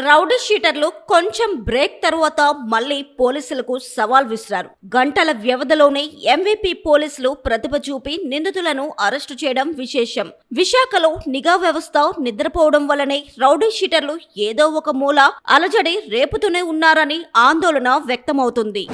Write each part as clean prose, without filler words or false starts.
Rowdy షీటర్లు కొంచెం break తరువాత మళ్లీ పోలీసులకు సవాల్ విసిరారు. గంటల వ్యవధిలోనే ఎంవీపీ పోలీసులు ప్రతిభ చూపి నిందితులను అరెస్టు చేయడం విశేషం. విశాఖలో నిఘా వ్యవస్థ నిద్రపోవడం వల్లనే రౌడీ షీటర్లు ఏదో ఒక మూల అలజడి రేపుతూనే ఉన్నారని ఆందోళన వ్యక్తమవుతుంది.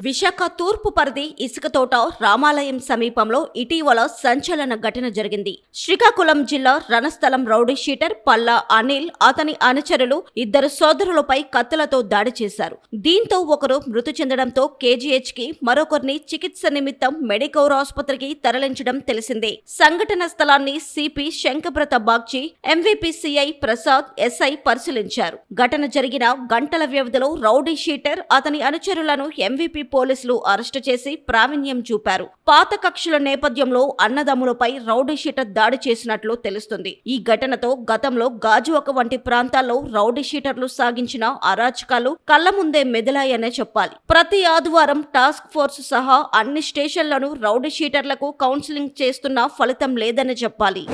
విశాఖ తూర్పు పరిధి ఇసుకతోట రామాలయం సమీపంలో ఇటీవల సంచలన ఘటన జరిగింది. శ్రీకాకుళం జిల్లా రణస్థలం రౌడీ షీటర్ పల్లా అనిల్, అతని అనుచరులు ఇద్దరు సోదరులపై కత్తులతో దాడి చేశారు. దీంతో ఒకరు మృతి చెందడంతో కేజీహెచ్ కి, మరొకరిని చికిత్స నిమిత్తం మెడికౌర్ ఆసుపత్రికి తరలించడం తెలిసిందే. సంఘటన స్థలాన్ని CP Shankhabrata Bagchi, MVP CI Prasad, SI పరిశీలించారు. ఘటన జరిగిన గంటల వ్యవధిలో రౌడీ షీటర్, అతని అనుచరులను ఎంవీపీ పోలీసులు అరెస్టు చేసి ప్రావీణ్యం చూపారు. పాత కక్షల నేపథ్యంలో అన్నదమ్ములపై రౌడీ షీటర్ దాడి చేసినట్లు తెలుస్తుంది. ఈ ఘటనతో గతంలో గాజువాక వంటి ప్రాంతాల్లో రౌడీ షీటర్లు సాగించిన అరాచకాలు కళ్ల ముందే మెదిలాయనే చెప్పాలి. ప్రతి ఆదివారం టాస్క్ ఫోర్స్ సహా అన్ని స్టేషన్లను రౌడీ షీటర్లకు కౌన్సిలింగ్ చేస్తున్నా ఫలితం లేదని చెప్పాలి.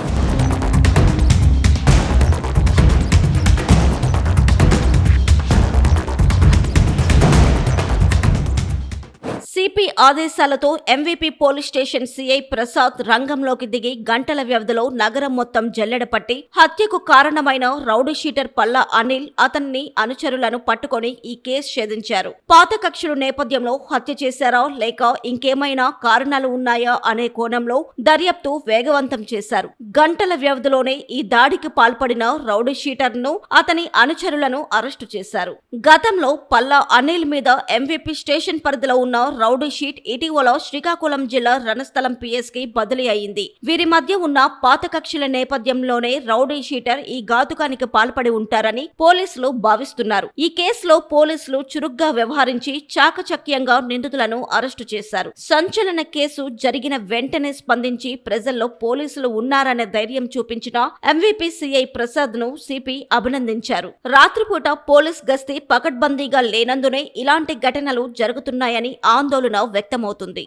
సిపి ఆదేశాలతో MVP police station CI Prasad రంగంలోకి దిగి గంటల వ్యవధిలో నగరం మొత్తం జల్లెడపట్టి హత్యకు కారణమైన రౌడీ షీటర్ పల్లా అనిల్, అతన్ని అనుచరులను పట్టుకొని ఈ కేసు ఛేదించారు. పాత కక్షల నేపథ్యంలో హత్య చేశారా లేక ఇంకేమైనా కారణాలు ఉన్నాయా అనే కోణంలో దర్యాప్తు వేగవంతం చేశారు. గంటల వ్యవధిలోనే ఈ దాడికి పాల్పడిన రౌడీ షీటర్ ను, అతని అనుచరులను అరెస్టు చేశారు. గతంలో పల్లా అనిల్ మీద ఎంవీపీ స్టేషన్ పరిధిలో ఉన్న రౌడీ షీట్ ఇటీవల శ్రీకాకుళం జిల్లా రణస్థలం పిఎస్ కి బదిలీ అయింది. వీరి మధ్య ఉన్న పాత కక్షల నేపథ్యంలోనే రౌడీ షీటర్ ఈ ఘాతుకానికి పాల్పడి ఉంటారని పోలీసులు భావిస్తున్నారు. ఈ కేసులో పోలీసులు చురుగ్గా వ్యవహరించి చాకచక్యంగా నిందితులను అరెస్టు చేశారు. సంచలన కేసు జరిగిన వెంటనే స్పందించి ప్రజల్లో పోలీసులు ఉన్నారనే ధైర్యం చూపించిన ఎంవీపీ సిఐ ప్రసాద్ ను సిపి అభినందించారు. రాత్రిపూట పోలీస్ గస్తీ పకడ్బందీగా లేనందునే ఇలాంటి ఘటనలు జరుగుతున్నాయని ఆందోళన వ్యక్తమవుతుంది.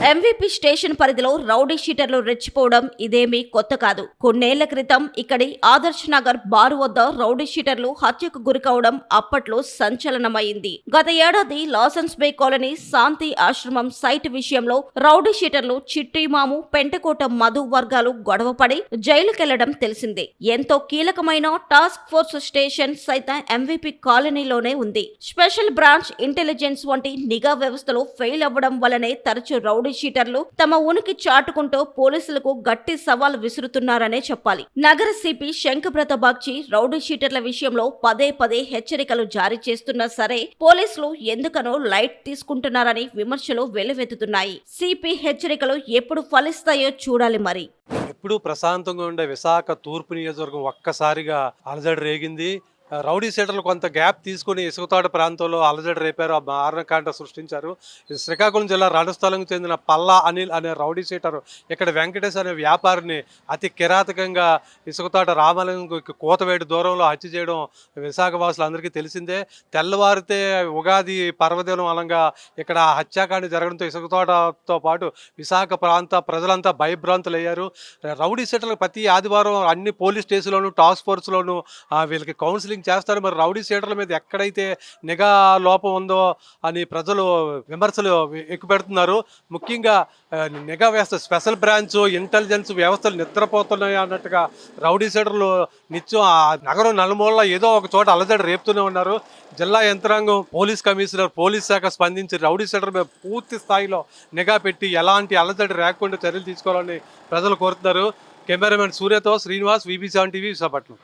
ఎంవీపీ స్టేషన్ పరిధిలో రౌడీ షీటర్లు రెచ్చిపోవడం ఇదేమీ కొత్త కాదు. కొన్నేళ్ల క్రితం ఇక్కడి ఆదర్శ్ నగర్ బారు వద్ద రౌడీ షీటర్లు హత్యకు గురికావడం అప్పట్లో సంచలనమైంది. గత ఏడాది లాసెన్స్ బే కాలనీ శాంతి ఆశ్రమం సైట్ విషయంలో రౌడీ షీటర్లు చిట్టిమాము, పెంటకోట మధు వర్గాలు గొడవపడి జైలుకెళ్లడం తెలిసిందే. ఎంతో కీలకమైన టాస్క్ ఫోర్స్ స్టేషన్ సైతం ఎంవీపీ కాలనీలోనే ఉంది. స్పెషల్ బ్రాంచ్, ఇంటెలిజెన్స్ వంటి నిఘా వ్యవస్థలో ఫెయిల్ అవ్వడం వల్లనే తరచూ రౌడీ షీటర్లు తమ ఉనికి చాటుకుంటూ పోలీసులకు గట్టి సవాల్ విసురుతున్నారనే చెప్పాలి. నగర సిపి శంకబ్రత బాగ్చి రౌడీ షీటర్ల విషయంలో పదే పదే హెచ్చరికలు జారీ చేస్తున్నా సరే పోలీసులు ఎందుకనో లైట్ తీసుకుంటున్నారని విమర్శలు వెల్లువెత్తుతున్నాయి. సిపి హెచ్చరికలు ఎప్పుడు ఫలిస్తాయో చూడాలి. మరి ఎప్పుడు ప్రశాంతంగా ఉండే విశాఖ తూర్పు నియోజకవర్గం ఒక్కసారిగా అలజడి రేగింది. రౌడీ షీటర్లు కొంత గ్యాప్ తీసుకుని ఇసుకతోట ప్రాంతంలో అలజడి రేపారు, మారణకాండ సృష్టించారు. శ్రీకాకుళం జిల్లా రణస్థలంకు చెందిన పల్లా అనిల్ అనే రౌడీ షీటర్ ఇక్కడ వెంకటేష్ అనే వ్యాపారిని అతి కిరాతకంగా ఇసుకతోట రామాలయం కోతవేటు దూరంలో హత్య చేయడం విశాఖ వాసులు అందరికీ తెలిసిందే. తెల్లవారితే ఉగాది పర్వదినం అలంగా ఇక్కడ హత్యాకాండ జరగడంతో ఇసుకతోటతో పాటు విశాఖ ప్రాంత ప్రజలంతా భయభ్రాంతులయ్యారు. రౌడీ షీటర్లు ప్రతి ఆదివారం అన్ని పోలీస్ స్టేషన్లోను టాస్క్ ఫోర్స్లోను వీళ్ళకి కౌన్సిలింగ్ చేస్తారు. మరి రౌడీ షీటర్ల మీద ఎక్కడైతే నిఘా లోపం ఉందో అని ప్రజలు విమర్శలు ఎక్కుపెడుతున్నారు. ముఖ్యంగా నిఘా వ్యవస్థ, స్పెషల్ బ్రాంచ్, ఇంటెలిజెన్స్ వ్యవస్థలు నిద్రపోతున్నాయి అన్నట్టుగా రౌడీ షీటర్లు నిత్యం ఆ నగరం నలుమూలలా ఏదో ఒక చోట అలజడి రేపుతూనే ఉన్నారు. జిల్లా యంత్రాంగం, పోలీస్ కమిషనర్, పోలీస్ శాఖ స్పందించి రౌడీ షీటర్ మీద పూర్తి స్థాయిలో నిఘా పెట్టి ఎలాంటి అలజడి రాకుండా చర్యలు తీసుకోవాలని ప్రజలు కోరుతున్నారు. కెమెరామెన్ సూర్యతో శ్రీనివాస్, VB7 టీవీ, విశాఖపట్నం.